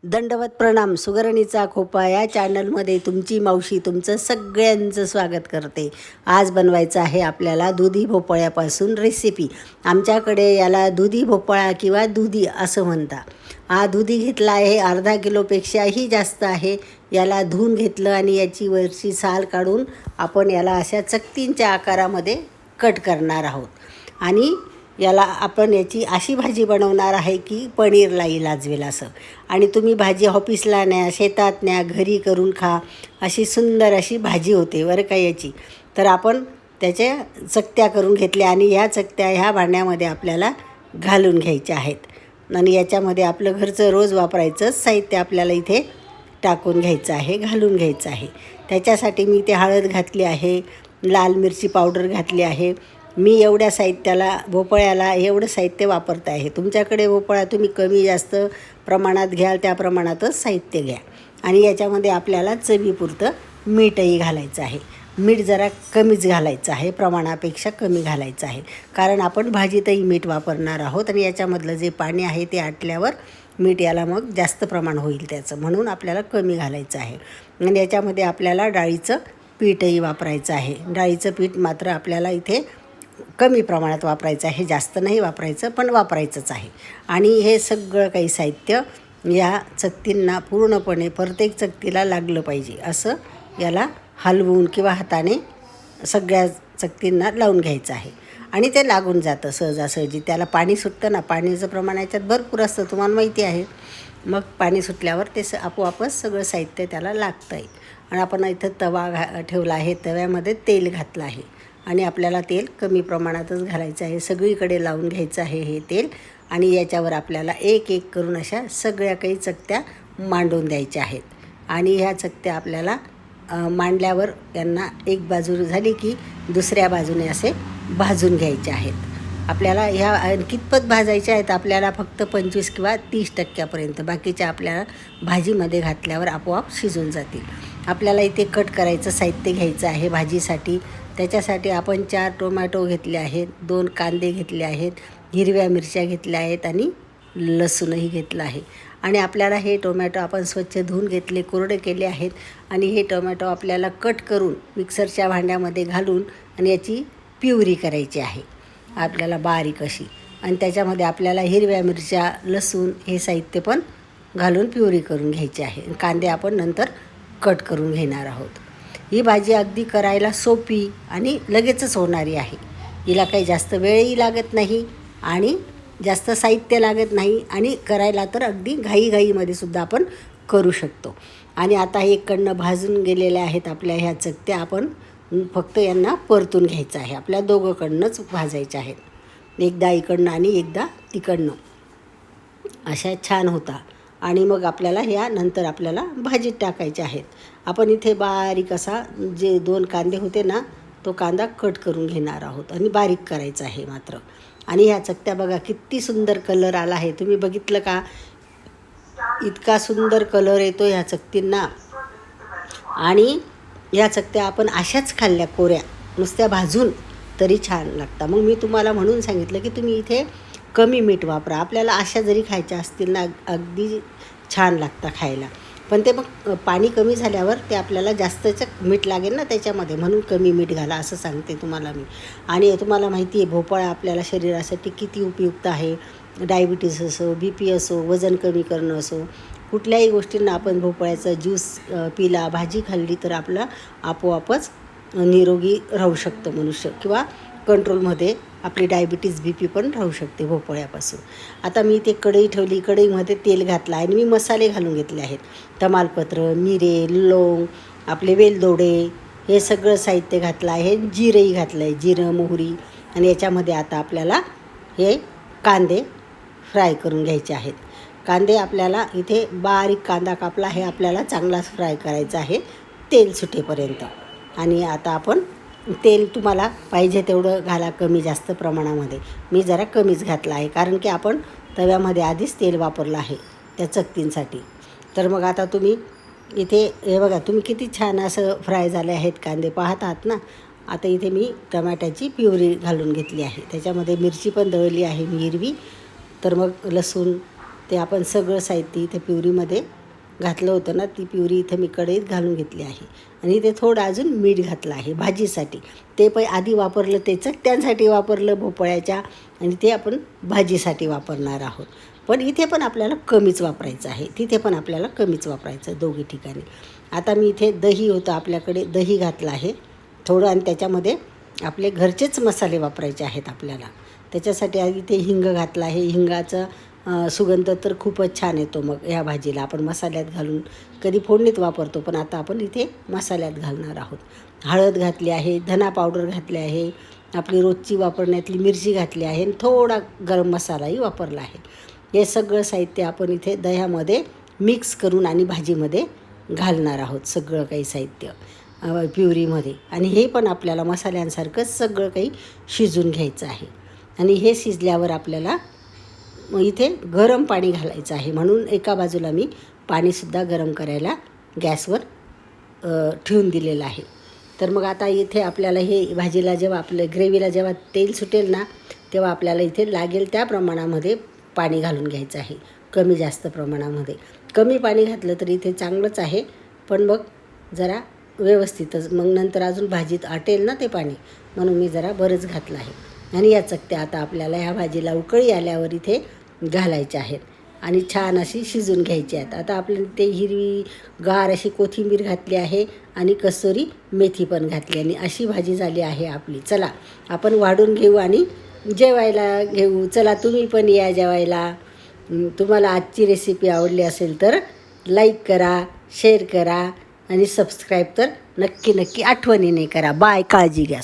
दंडवत प्रणाम. सुगरणीचा खोपा या चॅनलमध्ये तुमची मावशी तुमचं सगळ्यांचं स्वागत करते. आज बनवायचं आहे आपल्याला दुधी भोपळ्यापासून रेसिपी. आमच्याकडे याला दुधी भोपळा किंवा दुधी असं म्हणता. हा दुधी घेतला आहे, अर्धा किलोपेक्षाही जास्त आहे. याला धुवून घेतलं आणि याची वरची साल काढून आपण याला अशा चकतींच्या आकारामध्ये कट करणार आहोत. आणि याला आपण याची अशी भाजी बनवणार आहे की पनीरला लाजवेल असं. आणि तुम्ही भाजी ऑफिसला न्या, शेतात न्या, घरी करून खा, अशी सुंदर अशी भाजी होते बरं का याची. तर आपण त्याच्या चकत्या करून घेतल्या आणि ह्या चकत्या ह्या भांड्यामध्ये आपल्याला घालून घ्यायच्या आहेत. आणि याच्यामध्ये आपलं घरचं रोज वापरायचं साहित्य आपल्याला इथे टाकून घ्यायचं आहे, घालून घ्यायचं आहे. त्याच्यासाठी मी इथे हळद घातली आहे, लाल मिरची पावडर घातली आहे. मी एवढ्या साहित्याला भोपळ्याला एवढं साहित्य वापरत आहे. तुमच्याकडे भोपळा तुम्ही कमी जास्त प्रमाणात घ्याल त्या प्रमाणातच साहित्य घ्या. आणि याच्यामध्ये आपल्याला चवीपुरतं मीठही घालायचं आहे. मीठ जरा कमीच घालायचं आहे, प्रमाणापेक्षा कमी घालायचं आहे, कारण आपण भाजीतही मीठ वापरणार आहोत. आणि याच्यामधलं जे पाणी आहे ते आटल्यावर मीठ याला मग जास्त प्रमाण होईल त्याचं, म्हणून आपल्याला कमी घालायचं आहे. आणि याच्यामध्ये आपल्याला डाळीचं पीठही वापरायचं आहे. डाळीचं पीठ मात्र आपल्याला इथे कमी प्रमाणात वापरायचं आहे, जास्त नाही वापरायचं, पण वापरायचंच आहे. आणि हे सगळं काही साहित्य या चकतींना पूर्णपणे प्रत्येक चकतीला लागलं पाहिजे असं याला हलवून किंवा हाताने सगळ्या चकतींना लावून घ्यायचं आहे. आणि ते लागून जातं सहजासहजी. त्याला पाणी सुटतं ना, पाण्याचं प्रमाण याच्यात भरपूर असतं, तुम्हाला माहिती आहे. मग पाणी सुटल्यावर ते आपोआपच सगळं साहित्य त्याला लागतं आहे. आणि आपण इथं तवा ठेवला आहे, तव्यामध्ये तेल घातलं आहे. आणि आपल्याला तेल कमी प्रमाणातच घालायचं आहे, सगळीकडे लावून घ्यायचं आहे हे तेल. आणि याच्यावर आपल्याला एक एक करून अशा सगळ्या काही चकत्या मांडून द्यायच्या आहेत. आणि ह्या चकत्या आपल्याला मांडल्यावर यांना एक बाजू झाली की दुसऱ्या बाजूने असे भाजून घ्यायचे आहेत. आपल्याला ह्या कितपत भाजायच्या आहेत, आपल्याला फक्त 25 किंवा 30% बाकीच्या आपल्याला भाजीमध्ये घातल्यावर आपोआप शिजून जातील. आपल्याला इथे कट करायचं साहित्य घ्यायचं आहे भाजीसाठी. त्याच्यासाठी आपण 4 टोमॅटो घेतले आहेत, 2 कांदे घेतले आहेत, हिरव्या मिरच्या घेतल्या आहेत आणि लसूणही घेतलं आहे. आणि आपल्याला हे टोमॅटो आपण स्वच्छ धुवून घेतले, कोरडे केले आहेत. आणि हे टोमॅटो आपल्याला कट करून मिक्सरच्या भांड्यामध्ये घालून आणि याची प्युरी करायची आहे आपल्याला बारीक अशी. आणि त्याच्यामध्ये आपल्याला हिरव्या मिरच्या, लसूण हे साहित्य पण घालून प्युरी करून घ्यायची आहे. कांदे आपण नंतर कट करून घेणार आहोत. ही भाजी अगदी करायला सोपी आणि लगेचच होणारी आहे. हिला काही जास्त वेळही लागत नाही आणि जास्त साहित्य लागत नाही. आणि करायला तर अगदी घाईघाईमध्ये सुद्धा आपण करू शकतो. आणि आता हे इकडनं भाजून गेलेल्या आहेत आपल्या ह्या चकत्या. आपण फक्त यांना परतून घ्यायचं आहे. आपल्या दोघंकडनंच भाजायच्या आहेत, एकदा इकडनं आणि एकदा तिकडनं. अशा छान होता. आणि मग आपल्याला ह्या नंतर आपल्याला भाजीत टाकायच्या आहेत. आपण इथे बारीक असा जे 2 कांदे होते ना, तो कांदा कट करून घेणार आहोत आणि बारीक करायचा आहे मात्र. आणि ह्या चकत्या बघा किती सुंदर कलर आला आहे, तुम्ही बघितलं का? इतका सुंदर कलर येतो ह्या चकतींना. आणि ह्या चकत्या आपण अशाच खाल्ल्या कोऱ्या, नुसत्या भाजून, तरी छान लागतात. मग मी तुम्हाला म्हणून सांगितलं की तुम्ही इथे कमी मीठ वापरा. आपल्याला अशा जरी खायच्या असतील ना, अगदी छान लागतं खायला. पण ते मग पाणी कमी झाल्यावर ते आपल्याला जास्तचं मीठ लागेल ना त्याच्यामध्ये, म्हणून कमी मीठ घाला असं सांगते तुम्हाला मी. आणि तुम्हाला माहिती आहे भोपळा आपल्याला शरीरासाठी किती उपयुक्त आहे. डायबिटीस असो, BP असो, वजन कमी करणं असो, कुठल्याही गोष्टींना आपण भोपळ्याचा ज्यूस पिला, भाजी खाल्ली तर आपला आपोआपच निरोगी राहू शकतो मनुष्य, किंवा कंट्रोलमध्ये आपली डायबिटीज BP पण राहू शकते भोपळ्यापासून. आता मी ते कढई ठेवली, कढईमध्ये तेल घातलं आणि मी मसाले घालून घेतले आहेत. तमालपत्र, मिरे, लवंग, आपले वेलदोडे, हे सगळं साहित्य घातलं आहे. जिरंही घातलं आहे, जिरं, मोहरी. आणि याच्यामध्ये आता आपल्याला हे कांदे फ्राय करून घ्यायचे आहेत. कांदे आपल्याला इथे बारीक कांदा कापला आहे, आपल्याला चांगलाच फ्राय करायचा आहे तेल सुटेपर्यंत. आणि आता आपण तेल तुम्हाला पाहिजे तेवढं घाला, कमी जास्त प्रमाणामध्ये. मी जरा कमीच घातलं आहे, कारण की आपण तव्यामध्ये आधीच तेल वापरलं आहे त्या चकतींसाठी. तर मग आता तुम्ही इथे हे बघा, तुम्ही किती छान असं फ्राय झाले आहेत कांदे, पाहत आहात ना. आता इथे मी टमाट्याची प्युरी घालून घेतली आहे, त्याच्यामध्ये मिरची पण दळली आहे मी हिरवी. तर मग लसूण ते आपण सगळं साहित्य इथे प्युरीमध्ये घातलं होतं ना, ती प्युरी इथे मी कढईत घालून घेतली आहे. आणि इथे थोडं अजून मीठ घातलं आहे भाजीसाठी. ते आधी वापरलं ते चकत्यांसाठी वापरलं भोपळ्याच्या, आणि ते आपण भाजीसाठी वापरणार आहोत. पण इथे पण आपल्याला कमीच वापरायचं आहे, तिथे पण आपल्याला कमीच वापरायचं दोघी ठिकाणी. आता मी इथे दही होतं आपल्याकडे, दही घातलं आहे थोडं, आणि त्याच्यामध्ये आपले घरचेच मसाले वापरायचे आहेत आपल्याला. त्याच्यासाठी आधी इथे हिंग घातला आहे. हिंगाचा सुगंध तर खूपच छान येतो मग ह्या भाजीला. आपण मसाल्यात घालून कधी फोडणीत वापरतो, पण आता आपण इथे मसाल्यात घालणार आहोत. हळद घातली आहे, धना पावडर घातली आहे, आपली रोजची वापरण्यातली मिरची घातली आहे, आणि थोडा गरम मसालाही वापरला आहे. हे सगळं साहित्य आपण इथे दह्यामध्ये मिक्स करून आणि भाजीमध्ये घालणार आहोत, सगळं काही साहित्य प्युरीमध्ये. आणि हे पण आपल्याला मसाल्यांसारखंच सगळं काही शिजून घ्यायचं आहे. आणि हे शिजल्यावर आपल्याला इथे गरम पाणी घालायचं आहे, म्हणून एका बाजूला मी पाणीसुद्धा गरम करायला गॅसवर ठेवून दिलेलं आहे. तर मग आता इथे आपल्याला हे भाजीला जेव्हा आपलं ग्रेव्हीला जेव्हा तेल सुटेल ना, तेव्हा आपल्याला इथे लागेल त्या प्रमाणामध्ये पाणी घालून घ्यायचं आहे, कमी जास्त प्रमाणामध्ये. कमी पाणी घातलं तरी इथे चांगलंच आहे, पण मग जरा व्यवस्थितच, मग नंतर अजून भाजीत आटेल ना ते पाणी, म्हणून मी जरा बरंच घातलं आहे. आणि या चकत्या आता आपल्याला ह्या भाजीला उकळी आल्यावर इथे घालायच्या आहेत आणि छान अशी शिजून घ्यायची आहेत. आता आपल्याला ते हिरवी गार अशी कोथिंबीर घातली आहे आणि कसुरी मेथी पण घातली, आणि अशी भाजी झाली आहे आपली. चला आपण वाढून घेऊ आणि जेवायला घेऊ. चला तुम्ही पण या जेवायला. तुम्हाला आजची रेसिपी आवडली असेल तर लाईक करा, शेअर करा, आणि सबस्क्राईब तर नक्की आठवणीने करा. बाय, काळजी घ्या.